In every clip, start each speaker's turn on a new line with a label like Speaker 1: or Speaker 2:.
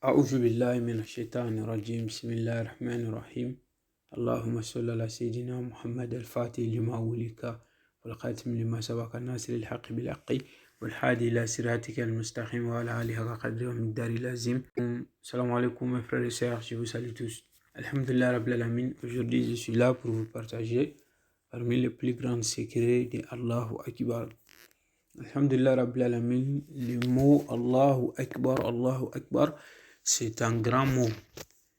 Speaker 1: أعوذ بالله من الشيطان الرجيم بسم الله الرحمن الرحيم اللهم صل على سيدنا محمد الفاتح لما ولك والخاتم لما سبق الناصر الحق بالحق والحادي إلى صراطك المستقيم وعلى آله حق قدره ومقدار لازم. Salam alaikum mes frères et sœurs, je vous salue tous. Alhamdulillah Rabbil Alamin, aujourd'hui je suis là pour vous partager parmi les plus grands secrets de Allahu Akbar. Alhamdulillah Rabbil Alamin, le mot Allahu Akbar, c'est un grand mot.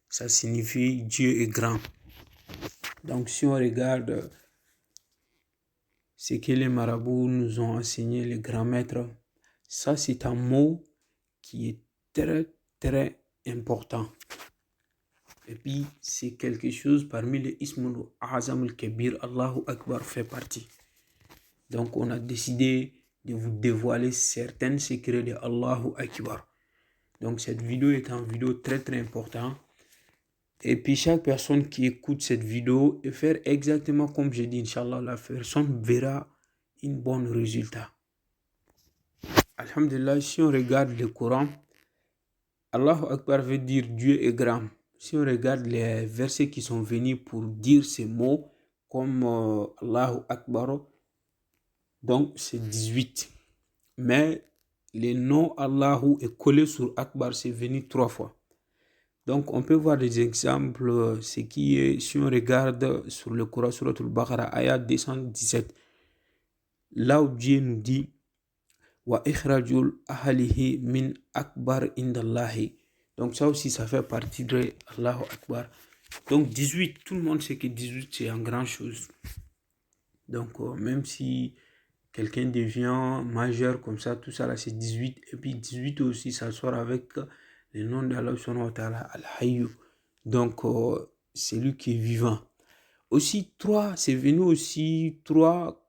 Speaker 1: Ça signifie Dieu est grand. Donc si on regarde ce que les marabouts nous ont enseigné, les grands maîtres, ça c'est un mot qui est très très important. Et puis c'est quelque chose parmi les Ismul Azam al-Kabir, Allahu Akbar fait partie. Donc on a décidé de vous dévoiler certains secrets de Allahu Akbar. Donc cette vidéo est une vidéo très très importante. Et puis chaque personne qui écoute cette vidéo et faire exactement comme j'ai dit, Inch'Allah, la personne verra un bon résultat. Alhamdulillah, si on regarde le Coran, Allahu Akbar veut dire Dieu est grand. Si on regarde les versets qui sont venus pour dire ces mots, comme Allahu Akbar, donc c'est 18. Mais le nom Allahu est collé sur Akbar, c'est venu 3 fois. Donc on peut voir des exemples, ce qui est, si on regarde sur le Coran, sur Al-Baqarah, ayat 217, là où Dieu nous dit wa ikhrajul ahlihi min akbar indallahi. Donc ça aussi, ça fait partie de Allahu Akbar. Donc 18, tout le monde sait que 18 c'est une grande chose. Donc même si quelqu'un devient majeur comme ça, tout ça là c'est 18. Et puis 18 aussi, ça sort avec le nom d'Allah subhanahu wa ta'ala, Al-Hayyu. Donc c'est lui qui est vivant. Aussi 3, c'est venu aussi 3,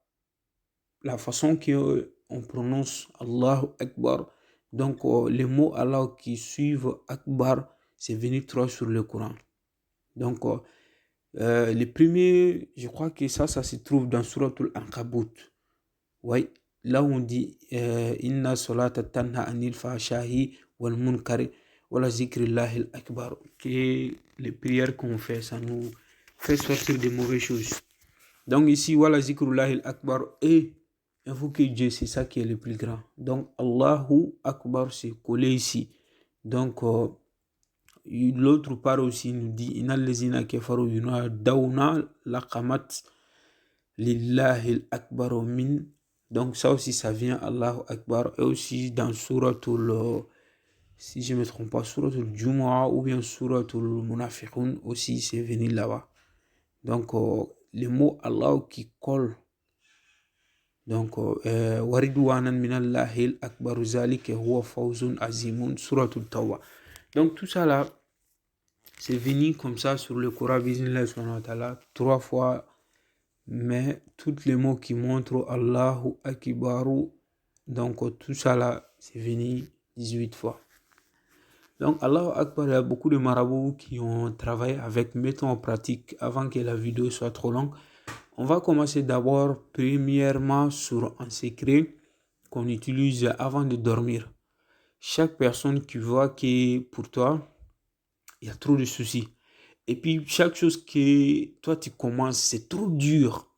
Speaker 1: la façon qu'on prononce Allahu Akbar. Donc les mots Allah qui suivent Akbar, c'est venu 3 sur le Coran. Donc les premiers, je crois que ça se trouve dans Suratul Ankabut. Oui, là où on dit Inna salata tanha anil fahshahi wal munkari wala zikrillahi al-akbar, que les prières qu'on fait, ça nous fait sortir des mauvaises choses. Donc ici, wala zikrullahi al-akbar, et invoquer Dieu, c'est ça qui est le plus grand. Donc Allahu Akbar, c'est collé ici. Donc l'autre part aussi nous dit Inna lezina kefaru yunadawna laqamat lillahi al-akbar min. Donc ça aussi, ça vient Allahu Akbar. Et aussi dans Suratul, si je ne me trompe pas, Suratul Jumu'ah ou bien Suratul Munafiqun aussi, c'est venu là-bas. Donc les mots Allah qui collent. Donc waridwanan minallahi al-akbar zalika huwa fawzun azimun, Suratul Tawbah. Donc tout ça là, c'est venu comme ça sur le Coran, bismillah subhanahu wa ta'ala, 3 fois. Mais tous les mots qui montrent Allahu Akbaru, donc tout ça là, c'est venu 18 fois. Donc Allahu Akbar, il y a beaucoup de marabouts qui ont travaillé avec, mettons en pratique avant que la vidéo soit trop longue. On va commencer d'abord, premièrement, sur un secret qu'on utilise avant de dormir. Chaque personne qui voit que pour toi, il y a trop de soucis. Et puis, chaque chose que toi, tu commences, c'est trop dur.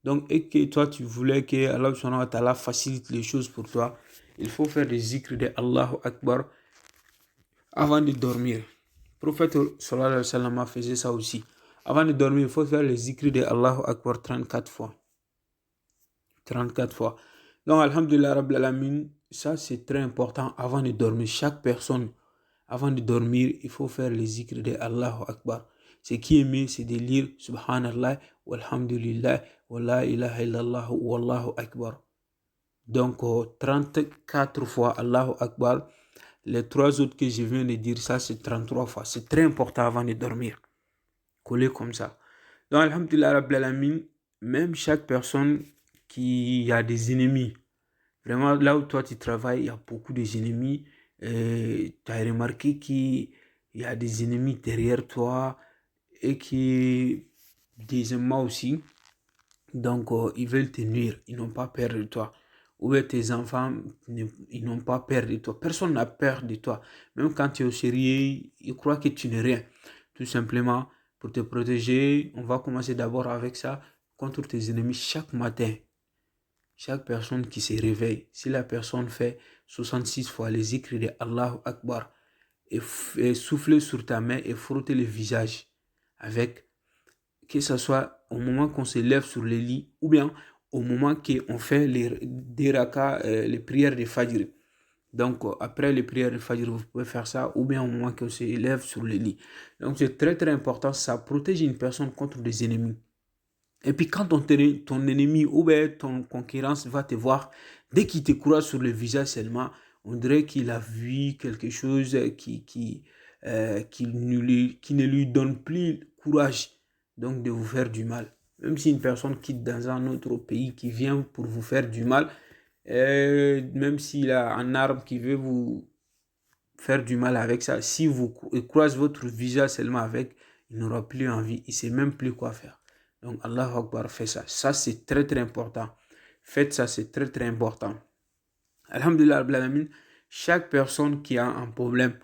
Speaker 1: Donc, et que toi, tu voulais que Allah subhanahu wa ta'ala facilite les choses pour toi, il faut faire des zikrs de Allahu Akbar avant de dormir. Le prophète sallallahu alayhi wa sallam faisait ça aussi. Avant de dormir, il faut faire les zikrs de Allahu Akbar 34 fois. 34 fois. Donc, alhamdulillah rabbil alamin, ça c'est très important avant de dormir. Chaque personne, avant de dormir, il faut faire les zikrs de Allahu Akbar. Ce qui est mieux, c'est de lire Subhanallah, walhamdulillah, wa la ilaha illallah, wallahu akbar. Donc 34 fois Allahu Akbar. Les 3 autres que je viens de dire, ça c'est 33 fois. C'est très important avant de dormir. Coller comme ça. Donc alhamdulillah rabbil alamin, même chaque personne qui a des ennemis, vraiment là où toi tu travailles, il y a beaucoup d'ennemis. Tu as remarqué qu'il y a des ennemis derrière toi et qui, deuxièmement aussi, donc ils veulent te nuire, ils n'ont pas peur de toi. ou bien tes enfants, ils n'ont pas peur de toi. Personne n'a peur de toi. Même quand tu es au sérieux, ils croient que tu n'es rien. Tout simplement, pour te protéger, on va commencer d'abord avec ça, contre tes ennemis chaque matin. Chaque personne qui se réveille, si la personne fait 66 fois les écrits de Allahu Akbar et souffler sur ta main et frotter le visage avec, que ce soit au moment qu'on se lève sur le lit ou bien au moment qu'on fait des rakas, les prières de Fajr. Donc, après les prières de Fajr, vous pouvez faire ça ou bien au moment qu'on se lève sur le lit. Donc, c'est très très important. Ça protège une personne contre des ennemis. Et puis quand ton ennemi ou bien ton concurrent va te voir, dès qu'il te croise sur le visage seulement, on dirait qu'il a vu quelque chose qui ne lui donne plus courage donc de vous faire du mal. Même si une personne quitte dans un autre pays qui vient pour vous faire du mal, même s'il a un arme qui veut vous faire du mal avec ça, si vous croisez votre visage seulement avec, il n'aura plus envie, il ne sait même plus quoi faire. Donc Allah Akbar fait ça. Ça c'est très très important. Faites ça, c'est très très important. Alhamdulillah, chaque personne qui a un problème,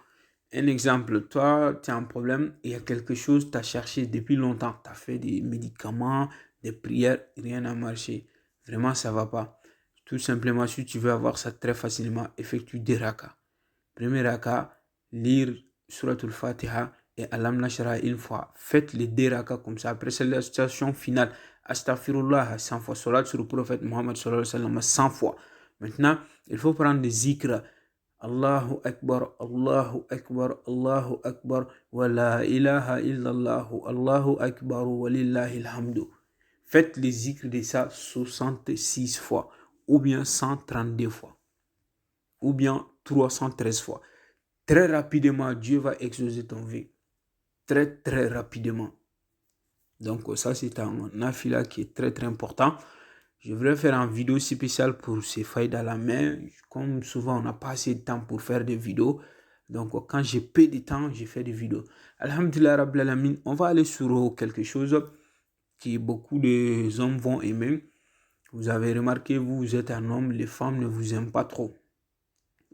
Speaker 1: un exemple, toi tu as un problème, il y a quelque chose, tu as cherché depuis longtemps, tu as fait des médicaments, des prières, rien n'a marché. Vraiment ça ne va pas. Tout simplement, si tu veux avoir ça très facilement, effectue des rakas. Premier raka, lire Suratul Fatiha et Alam Nashra une fois. Faites les deux rakas comme ça. Après, c'est la situation finale. Astaghfirullah 100 fois. Salat sur le prophète Muhammad sallallahu alayhi wa sallam 100 fois. Maintenant, il faut prendre des zikrs. Allahu Akbar, Allahu Akbar, Allahu Akbar, wa la ilaha illallah, Allahu Akbar, wa lillahi alhamdu. Faites les zikrs de ça 66 fois, ou bien 132 fois, ou bien 313 fois. Très rapidement, Dieu va exaucer ton vie. Très, très rapidement. Donc, ça, c'est un nafila qui est très, très important. Je voudrais faire une vidéo spéciale pour ces failles dans la main. Comme souvent, on n'a pas assez de temps pour faire des vidéos. Donc, quand j'ai peu de temps, je fais des vidéos. Alhamdulillah, Rabbil Alamin, on va aller sur quelque chose que beaucoup de hommes vont aimer. Vous avez remarqué, vous êtes un homme, les femmes ne vous aiment pas trop.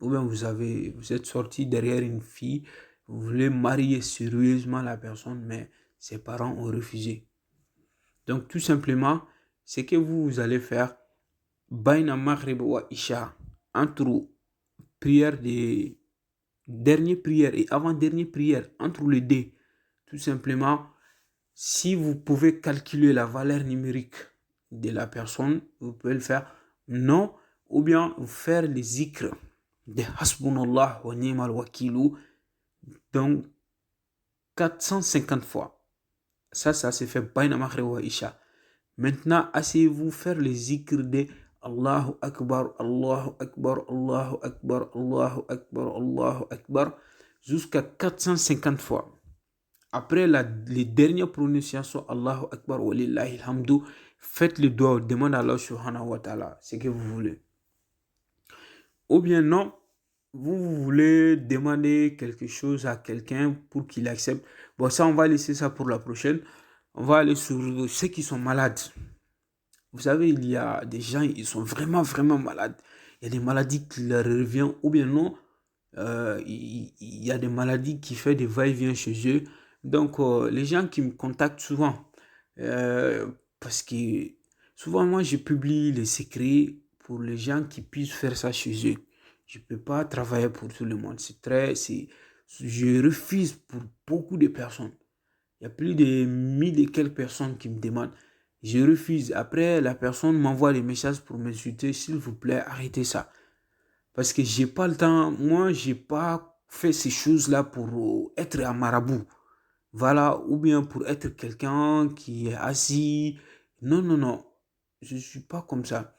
Speaker 1: Ou bien vous êtes sorti derrière une fille, vous voulez marier sérieusement la personne, mais ses parents ont refusé. Donc tout simplement, c'est que vous allez faire Baina Maghrib wa Isha, entre prière de dernière prière et avant-dernière prière, entre les deux. Tout simplement, si vous pouvez calculer la valeur numérique de la personne, vous pouvez le faire. Non, ou bien faire les zikrs de Hasbunallah wa ni'mal wakilu, donc 450 fois. Ça se fait Baina Maghrib wa Isha. Maintenant, asseyez-vous faire les zikrs de Allahu Akbar, Allahu Akbar, Allahu Akbar, Allahu Akbar, Allahu Akbar, jusqu'à 450 fois. Après les dernières prononciations, Allahu Akbar wa lillahi alhamdu, faites le doigt, demandez à Allah subhanahu wa ta'ala ce que vous voulez. Ou bien non, vous voulez demander quelque chose à quelqu'un pour qu'il accepte. Bon, ça, on va laisser ça pour la prochaine. On va aller sur ceux qui sont malades. Vous savez, il y a des gens, ils sont vraiment, vraiment malades. Il y a des maladies qui leur reviennent, ou bien non, il y a des maladies qui font des va-et-vient chez eux. Donc, les gens qui me contactent souvent, parce que souvent, moi, je publie les secrets pour les gens qui puissent faire ça chez eux. Je ne peux pas travailler pour tout le monde. Je refuse pour beaucoup de personnes. Il y a plus de 1000 et quelques personnes qui me demandent. Je refuse. Après, la personne m'envoie des messages pour m'insulter. S'il vous plaît, arrêtez ça. Parce que j'ai pas le temps. Moi, j'ai pas fait ces choses-là pour être un marabout. Voilà. Ou bien pour être quelqu'un qui est assis. Non, non, non. Je suis pas comme ça.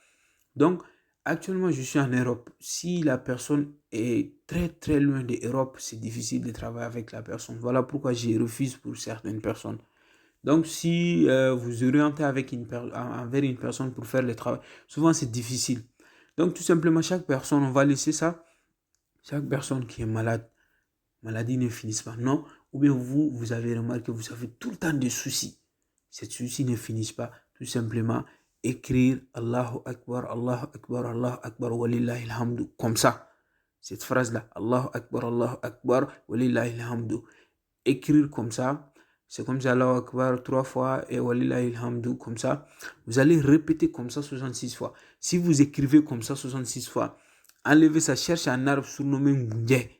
Speaker 1: Donc, actuellement, je suis en Europe. Si la personne est très très loin de l'Europe, c'est difficile de travailler avec la personne. Voilà pourquoi je refuse pour certaines personnes. Donc, si vous orientez envers une personne pour faire le travail, souvent c'est difficile. Donc, tout simplement, chaque personne, on va laisser ça. Chaque personne qui est malade, maladie ne finit pas. Non. Ou bien vous avez remarqué, vous avez tout le temps des soucis. Ces soucis ne finissent pas. Tout simplement, écrire Allahu Akbar, Allahu Akbar, walillahi alhamdu, comme ça. Cette phrase-là, Allahu Akbar, walillahi alhamdu. Écrire comme ça, c'est comme ça, Allahu Akbar 3 fois et walillahi alhamdu, comme ça. Vous allez répéter comme ça 66 fois. Si vous écrivez comme ça 66 fois, enlevez ça, cherche un arbre surnommé Ngunje.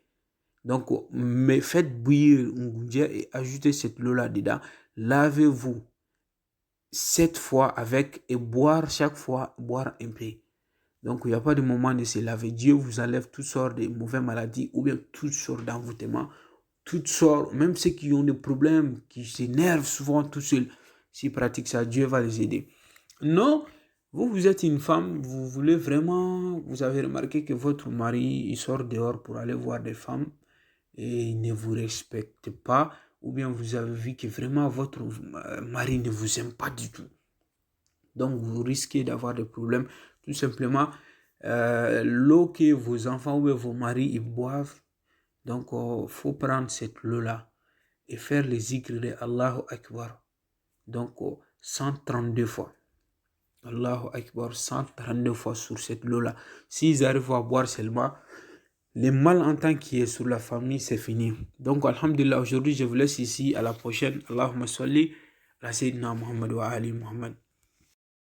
Speaker 1: Donc, mais faites bouillir Ngunje et ajoutez cette eau-là dedans. Lavez-vous 7 fois avec et boire chaque fois, boire un peu. Donc, il n'y a pas de moment de se laver. Dieu vous enlève toutes sortes de mauvaises maladies ou bien toutes sortes d'envoûtements, toutes sortes, même ceux qui ont des problèmes, qui s'énervent souvent tout seuls. S'ils pratiquent ça, Dieu va les aider. Non, vous êtes une femme, vous voulez vraiment, vous avez remarqué que votre mari, il sort dehors pour aller voir des femmes et il ne vous respecte pas, ou bien vous avez vu que vraiment votre mari ne vous aime pas du tout. Donc, vous risquez d'avoir des problèmes. Tout simplement, l'eau que vos enfants ou vos maris ils boivent, donc il faut prendre cette eau-là et faire les zikr de Allahu Akbar. Donc, 132 fois. Allahu Akbar, 132 fois sur cette eau-là. S'ils arrivent à boire seulement, les malentendus qui est sur la famille, c'est fini. Donc, alhamdulillah, aujourd'hui, je vous laisse ici. À la prochaine. Allahumma salli ala Sayyidina Muhammad wa Ali Muhammad.